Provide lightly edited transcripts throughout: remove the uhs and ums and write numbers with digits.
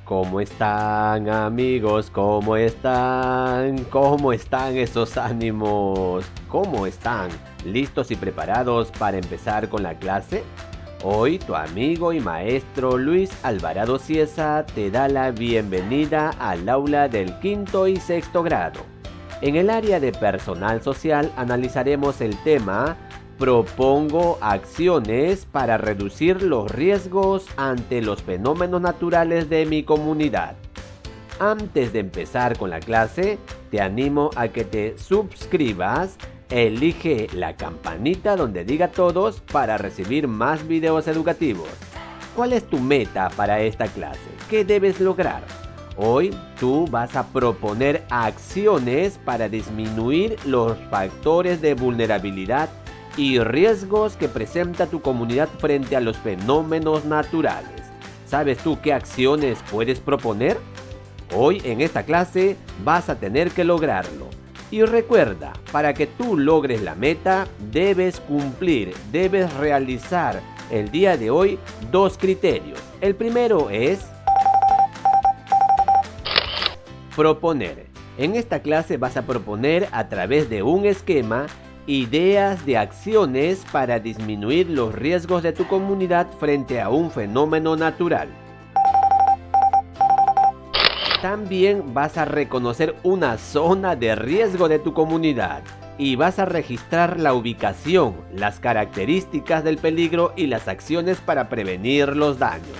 ¿Cómo están, amigos? ¿Cómo están? ¿Cómo están esos ánimos? ¿Cómo están? ¿Listos y preparados para empezar con la clase? Hoy tu amigo y maestro Luis Alvarado Cieza te da la bienvenida al aula del quinto y sexto grado. En el área de personal social analizaremos el tema Propongo acciones para reducir los riesgos ante los fenómenos naturales de mi comunidad. Antes de empezar con la clase, te animo a que te suscribas, elige la campanita donde diga todos para recibir más videos educativos. ¿Cuál es tu meta para esta clase? ¿Qué debes lograr? Hoy tú vas a proponer acciones para disminuir los factores de vulnerabilidad y riesgos que presenta tu comunidad frente a los fenómenos naturales. ¿Sabes tú qué acciones puedes proponer? Hoy en esta clase vas a tener que lograrlo. Y recuerda, para que tú logres la meta, debes realizar el día de hoy 2 criterios. El primero es proponer. En esta clase vas a proponer a través de un esquema ideas de acciones para disminuir los riesgos de tu comunidad frente a un fenómeno natural. También vas a reconocer una zona de riesgo de tu comunidad y vas a registrar la ubicación, las características del peligro y las acciones para prevenir los daños.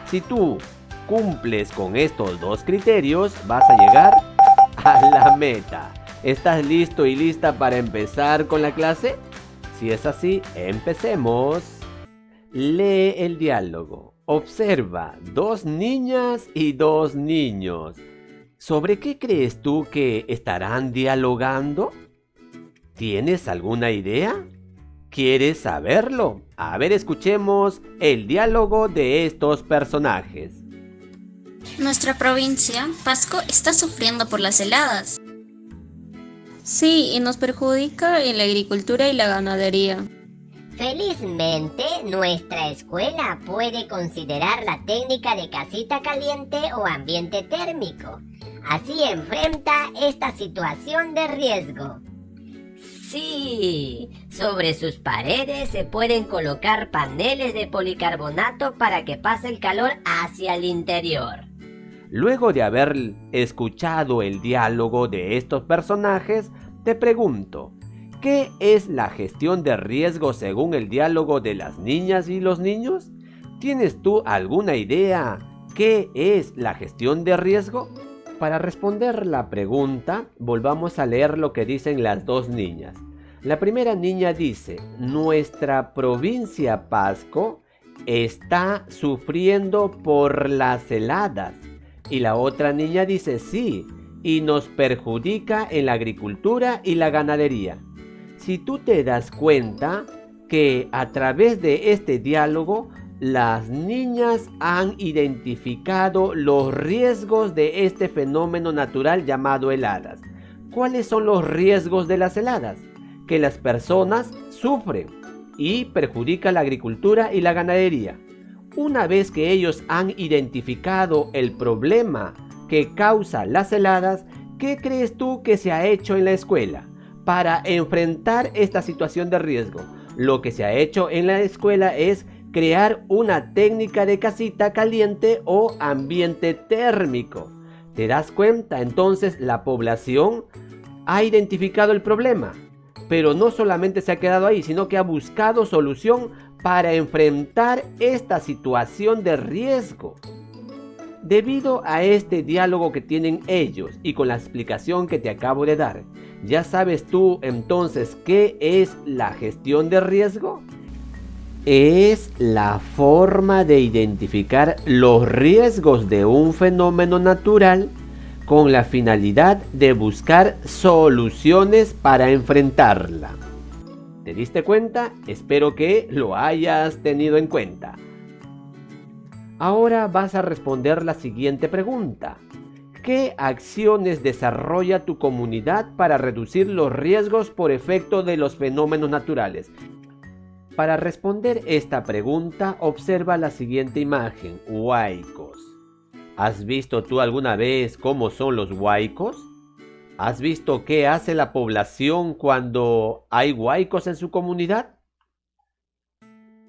Si tú cumples con estos 2 criterios, vas a llegar a la meta. ¿Estás listo y lista para empezar con la clase? Si es así, empecemos. Lee el diálogo. Observa 2 niñas y 2 niños. ¿Sobre qué crees tú que estarán dialogando? ¿Tienes alguna idea? ¿Quieres saberlo? A ver, escuchemos el diálogo de estos personajes. Nuestra provincia, Pasco, está sufriendo por las heladas. Sí, y nos perjudica en la agricultura y la ganadería. Felizmente, nuestra escuela puede considerar la técnica de casita caliente o ambiente térmico. Así enfrenta esta situación de riesgo. Sí, sobre sus paredes se pueden colocar paneles de policarbonato para que pase el calor hacia el interior. Luego de haber escuchado el diálogo de estos personajes, te pregunto, ¿qué es la gestión de riesgo según el diálogo de las niñas y los niños? ¿Tienes tú alguna idea qué es la gestión de riesgo? Para responder la pregunta, volvamos a leer lo que dicen las 2 niñas. La primera niña dice, nuestra provincia Pasco está sufriendo por las heladas. Y la otra niña dice, sí, y nos perjudica en la agricultura y la ganadería. Si tú te das cuenta que a través de este diálogo, las niñas han identificado los riesgos de este fenómeno natural llamado heladas. ¿Cuáles son los riesgos de las heladas? Que las personas sufren y perjudica la agricultura y la ganadería. Una vez que ellos han identificado el problema que causa las heladas, ¿qué crees tú que se ha hecho en la escuela para enfrentar esta situación de riesgo? Lo que se ha hecho en la escuela es crear una técnica de casita caliente o ambiente térmico. ¿Te das cuenta? Entonces la población ha identificado el problema, pero no solamente se ha quedado ahí, sino que ha buscado solución para enfrentar esta situación de riesgo. Debido a este diálogo que tienen ellos y con la explicación que te acabo de dar, ¿ya sabes tú entonces qué es la gestión de riesgo? Es la forma de identificar los riesgos de un fenómeno natural con la finalidad de buscar soluciones para enfrentarla. ¿Te diste cuenta? Espero que lo hayas tenido en cuenta. Ahora vas a responder la siguiente pregunta. ¿Qué acciones desarrolla tu comunidad para reducir los riesgos por efecto de los fenómenos naturales? Para responder esta pregunta, observa la siguiente imagen, huaicos. ¿Has visto tú alguna vez cómo son los huaicos? ¿Has visto qué hace la población cuando hay huaicos en su comunidad?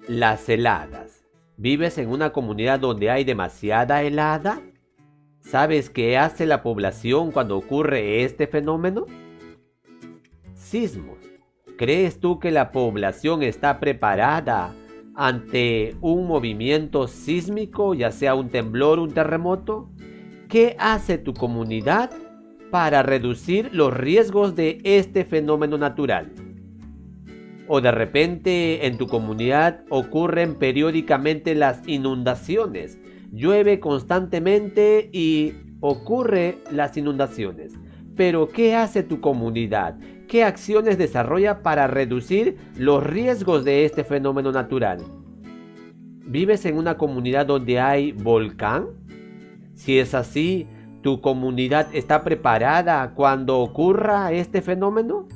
Las heladas. ¿Vives en una comunidad donde hay demasiada helada? ¿Sabes qué hace la población cuando ocurre este fenómeno? Sismos. ¿Crees tú que la población está preparada ante un movimiento sísmico, ya sea un temblor o un terremoto? ¿Qué hace tu comunidad para reducir los riesgos de este fenómeno natural? O de repente en tu comunidad ocurren periódicamente las inundaciones. Llueve constantemente y ocurren las inundaciones. Pero ¿qué hace tu comunidad? ¿Qué acciones desarrolla para reducir los riesgos de este fenómeno natural? ¿Vives en una comunidad donde hay volcán? Si es así, ¿tu comunidad está preparada cuando ocurra este fenómeno?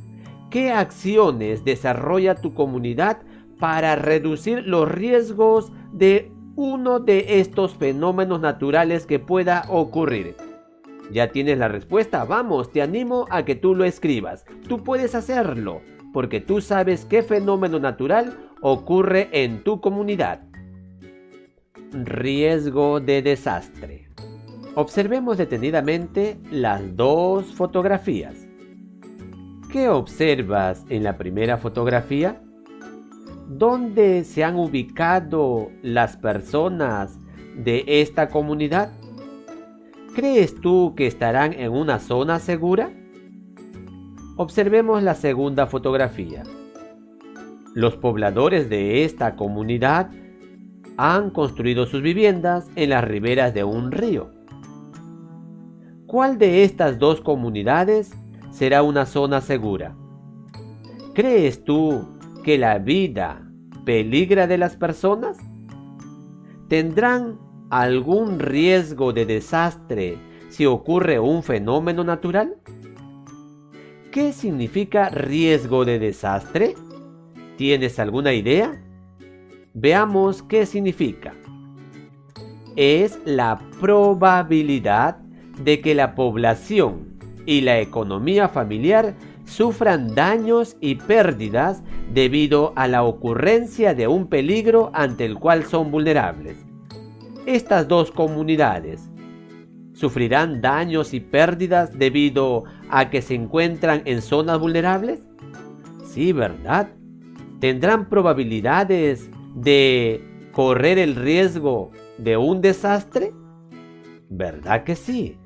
¿Qué acciones desarrolla tu comunidad para reducir los riesgos de uno de estos fenómenos naturales que pueda ocurrir? ¿Ya tienes la respuesta? Vamos, te animo a que tú lo escribas. Tú puedes hacerlo, porque tú sabes qué fenómeno natural ocurre en tu comunidad. Riesgo de desastre. Observemos detenidamente las dos fotografías. ¿Qué observas en la primera fotografía? ¿Dónde se han ubicado las personas de esta comunidad? ¿Crees tú que estarán en una zona segura? Observemos la segunda fotografía. Los pobladores de esta comunidad han construido sus viviendas en las riberas de un río. ¿Cuál de estas dos comunidades será una zona segura? ¿Crees tú que la vida peligra de las personas? ¿Tendrán algún riesgo de desastre si ocurre un fenómeno natural? ¿Qué significa riesgo de desastre? ¿Tienes alguna idea? Veamos qué significa. Es la probabilidad de que la población y la economía familiar sufran daños y pérdidas debido a la ocurrencia de un peligro ante el cual son vulnerables. Estas dos comunidades sufrirán daños y pérdidas debido a que se encuentran en zonas vulnerables. Sí, ¿verdad? ¿Tendrán probabilidades de correr el riesgo de un desastre? ¿Verdad que sí?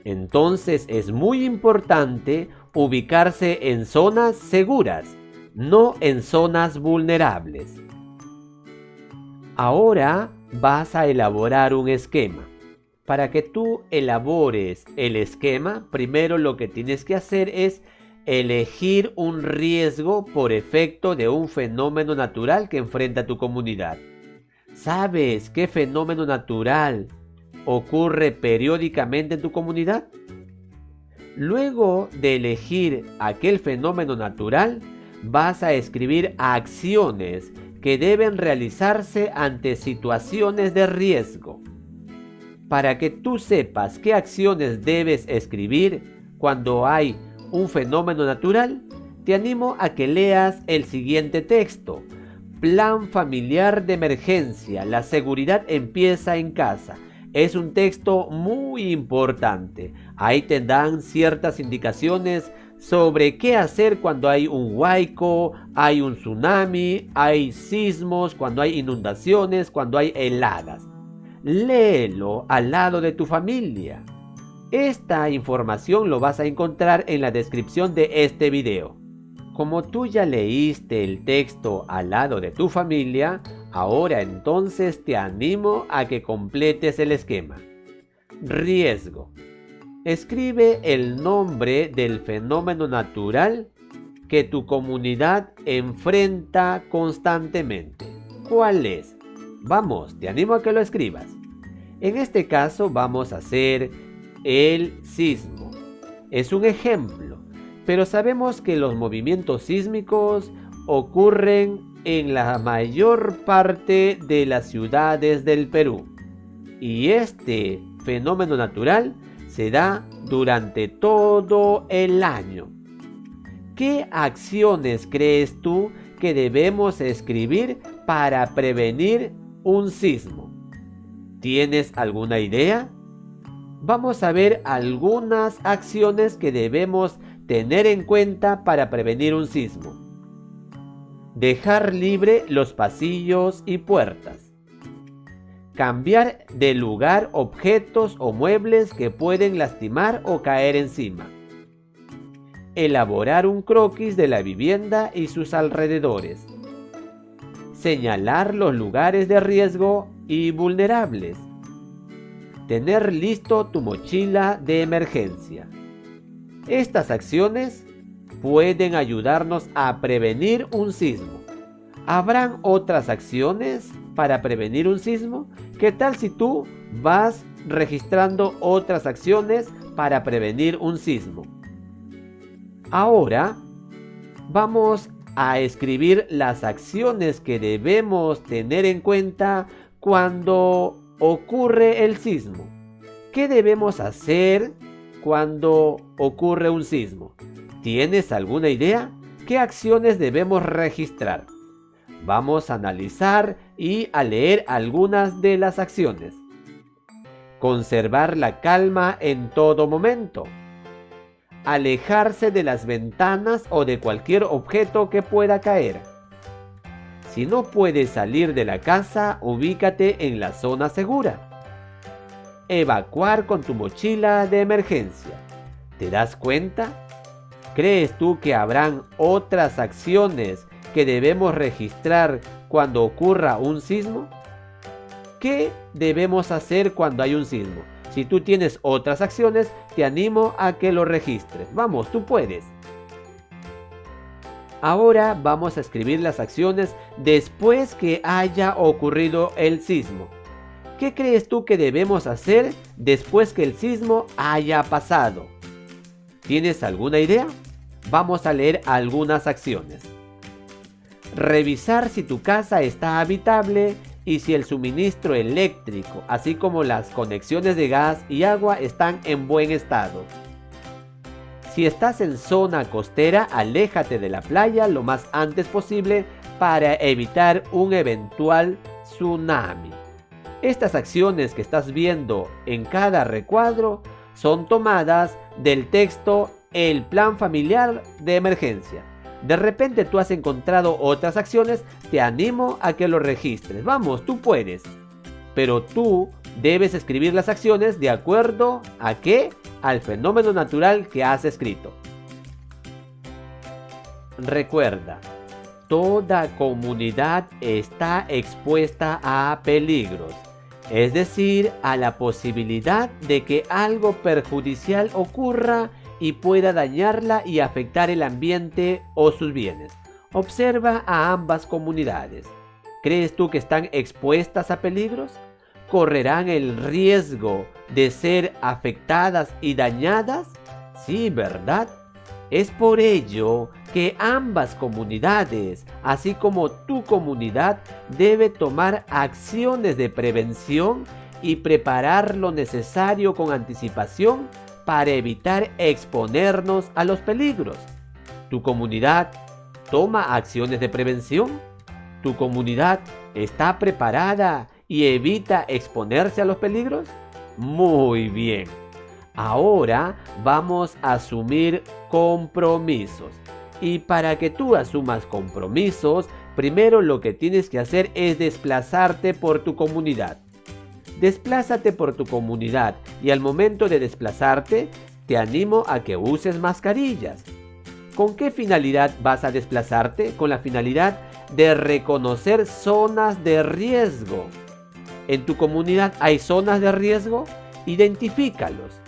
Entonces es muy importante ubicarse en zonas seguras, no en zonas vulnerables. Ahora vas a elaborar un esquema. Para que tú elabores el esquema, primero lo que tienes que hacer es elegir un riesgo por efecto de un fenómeno natural que enfrenta tu comunidad. ¿Sabes qué fenómeno natural ocurre periódicamente en tu comunidad? Luego de elegir aquel fenómeno natural, vas a escribir acciones que deben realizarse ante situaciones de riesgo. Para que tú sepas qué acciones debes escribir cuando hay un fenómeno natural, te animo a que leas el siguiente texto. Plan familiar de emergencia. La seguridad empieza en casa. Es un texto muy importante. Ahí te dan ciertas indicaciones sobre qué hacer cuando hay un huaico, hay un tsunami, hay sismos, cuando hay inundaciones, cuando hay heladas. Léelo al lado de tu familia. Esta información lo vas a encontrar en la descripción de este video. Como tú ya leíste el texto al lado de tu familia, ahora entonces te animo a que completes el esquema. Riesgo. Escribe el nombre del fenómeno natural que tu comunidad enfrenta constantemente. ¿Cuál es? Vamos, te animo a que lo escribas. En este caso vamos a hacer el sismo. Es un ejemplo, pero sabemos que los movimientos sísmicos ocurren en la mayor parte de las ciudades del Perú. Y este fenómeno natural se da durante todo el año. ¿Qué acciones crees tú que debemos escribir para prevenir un sismo? ¿Tienes alguna idea? Vamos a ver algunas acciones que debemos tener en cuenta para prevenir un sismo. Dejar libre los pasillos y puertas. Cambiar de lugar objetos o muebles que pueden lastimar o caer encima. Elaborar un croquis de la vivienda y sus alrededores. Señalar los lugares de riesgo y vulnerables. Tener listo tu mochila de emergencia. Estas acciones pueden ayudarnos a prevenir un sismo. ¿Habrán otras acciones para prevenir un sismo? ¿Qué tal si tú vas registrando otras acciones para prevenir un sismo? Ahora vamos a escribir las acciones que debemos tener en cuenta cuando ocurre el sismo. ¿Qué debemos hacer cuando ocurre un sismo? ¿Tienes alguna idea? ¿Qué acciones debemos registrar? Vamos a analizar y a leer algunas de las acciones. Conservar la calma en todo momento. Alejarse de las ventanas o de cualquier objeto que pueda caer. Si no puedes salir de la casa, ubícate en la zona segura. Evacuar con tu mochila de emergencia. ¿Te das cuenta? ¿Crees tú que habrán otras acciones que debemos registrar cuando ocurra un sismo? ¿Qué debemos hacer cuando hay un sismo? Si tú tienes otras acciones, te animo a que lo registres. Vamos, tú puedes. Ahora vamos a escribir las acciones después que haya ocurrido el sismo. ¿Qué crees tú que debemos hacer después que el sismo haya pasado? ¿Tienes alguna idea? Vamos a leer algunas acciones. Revisar si tu casa está habitable y si el suministro eléctrico, así como las conexiones de gas y agua están en buen estado. Si estás en zona costera, aléjate de la playa lo más antes posible para evitar un eventual tsunami. Estas acciones que estás viendo en cada recuadro son tomadas del texto El Plan Familiar de Emergencia. De repente tú has encontrado otras acciones, te animo a que lo registres. Vamos, tú puedes. Pero tú debes escribir las acciones de acuerdo a qué, al fenómeno natural que has escrito. Recuerda, toda comunidad está expuesta a peligros, es decir, a la posibilidad de que algo perjudicial ocurra y pueda dañarla y afectar el ambiente o sus bienes. Observa a ambas comunidades. ¿Crees tú que están expuestas a peligros? ¿Correrán el riesgo de ser afectadas y dañadas? Sí, ¿verdad? Es por ello que ambas comunidades, así como tu comunidad, debe tomar acciones de prevención y preparar lo necesario con anticipación para evitar exponernos a los peligros. ¿Tu comunidad toma acciones de prevención? ¿Tu comunidad está preparada y evita exponerse a los peligros? Muy bien. Ahora vamos a asumir compromisos. Y para que tú asumas compromisos, primero lo que tienes que hacer es desplazarte por tu comunidad. Desplázate por tu comunidad y al momento de desplazarte, te animo a que uses mascarillas. ¿Con qué finalidad vas a desplazarte? Con la finalidad de reconocer zonas de riesgo. ¿En tu comunidad hay zonas de riesgo? Identifícalos.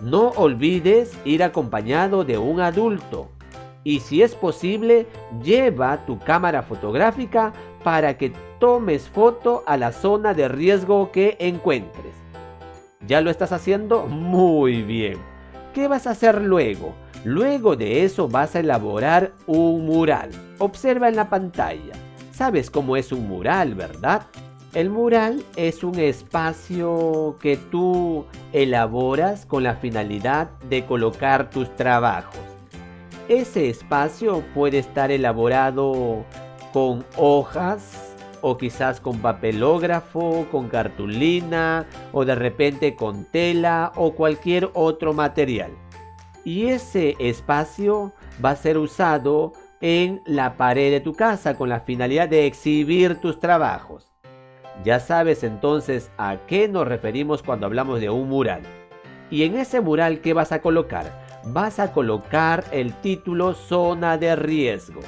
No olvides ir acompañado de un adulto. Y si es posible, lleva tu cámara fotográfica para que tomes foto a la zona de riesgo que encuentres. ¿Ya lo estás haciendo? Muy bien. ¿Qué vas a hacer luego? Luego de eso vas a elaborar un mural. Observa en la pantalla. ¿Sabes cómo es un mural, verdad? El mural es un espacio que tú elaboras con la finalidad de colocar tus trabajos. Ese espacio puede estar elaborado con hojas o quizás con papelógrafo, con cartulina o de repente con tela o cualquier otro material. Y ese espacio va a ser usado en la pared de tu casa con la finalidad de exhibir tus trabajos. Ya sabes entonces a qué nos referimos cuando hablamos de un mural. Y en ese mural, ¿qué vas a colocar? Vas a colocar el título Zona de Riesgo.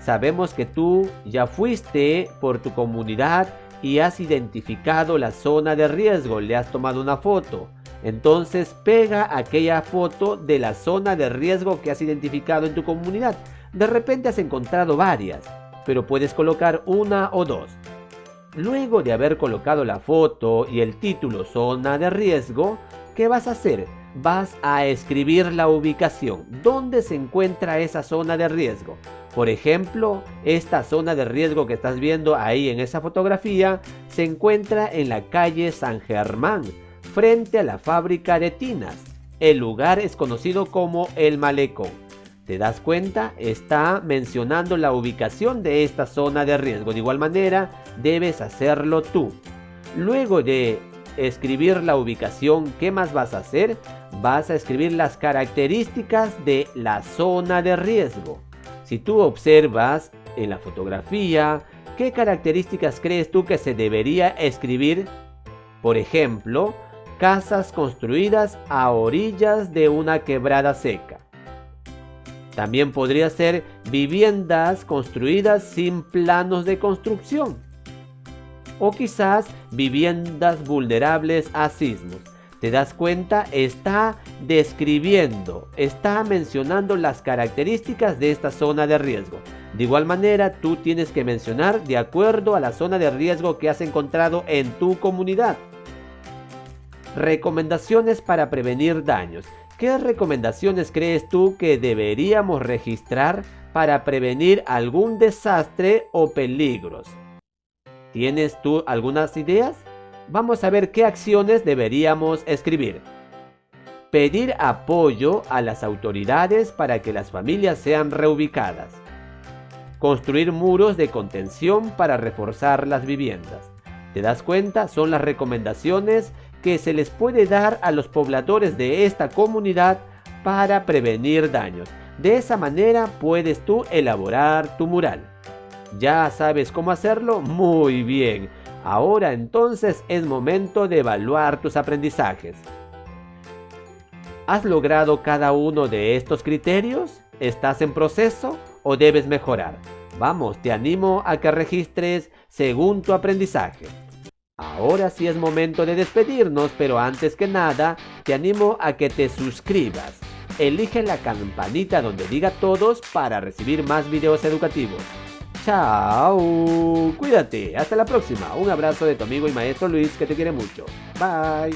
Sabemos que tú ya fuiste por tu comunidad y has identificado la zona de riesgo, le has tomado una foto. Entonces pega aquella foto de la zona de riesgo que has identificado en tu comunidad. De repente has encontrado varias, pero puedes colocar una o dos. Luego de haber colocado la foto y el título Zona de Riesgo, ¿qué vas a hacer? Vas a escribir la ubicación. ¿Dónde se encuentra esa zona de riesgo? Por ejemplo, esta zona de riesgo que estás viendo ahí en esa fotografía se encuentra en la calle San Germán, frente a la fábrica de tinas. El lugar es conocido como El Malecón. ¿Te das cuenta? Está mencionando la ubicación de esta zona de riesgo. De igual manera, debes hacerlo tú. Luego de escribir la ubicación, ¿qué más vas a hacer? Vas a escribir las características de la zona de riesgo. Si tú observas en la fotografía, ¿qué características crees tú que se debería escribir? Por ejemplo, casas construidas a orillas de una quebrada seca. También podría ser viviendas construidas sin planos de construcción. O quizás viviendas vulnerables a sismos. ¿Te das cuenta? Está describiendo, está mencionando las características de esta zona de riesgo. De igual manera, tú tienes que mencionar de acuerdo a la zona de riesgo que has encontrado en tu comunidad. Recomendaciones para prevenir daños. ¿Qué recomendaciones crees tú que deberíamos registrar para prevenir algún desastre o peligros? ¿Tienes tú algunas ideas? Vamos a ver qué acciones deberíamos escribir. Pedir apoyo a las autoridades para que las familias sean reubicadas. Construir muros de contención para reforzar las viviendas. ¿Te das cuenta? Son las recomendaciones que se les puede dar a los pobladores de esta comunidad para prevenir daños. De esa manera puedes tú elaborar tu mural. ¿Ya sabes cómo hacerlo? Muy bien. Ahora entonces es momento de evaluar tus aprendizajes. ¿Has logrado cada uno de estos criterios? ¿Estás en proceso o debes mejorar? Vamos, te animo a que registres según tu aprendizaje. Ahora sí es momento de despedirnos, pero antes que nada, te animo a que te suscribas. Elige la campanita donde diga todos para recibir más videos educativos. ¡Chao! Cuídate, hasta la próxima. Un abrazo de tu amigo y maestro Luis, que te quiere mucho. Bye.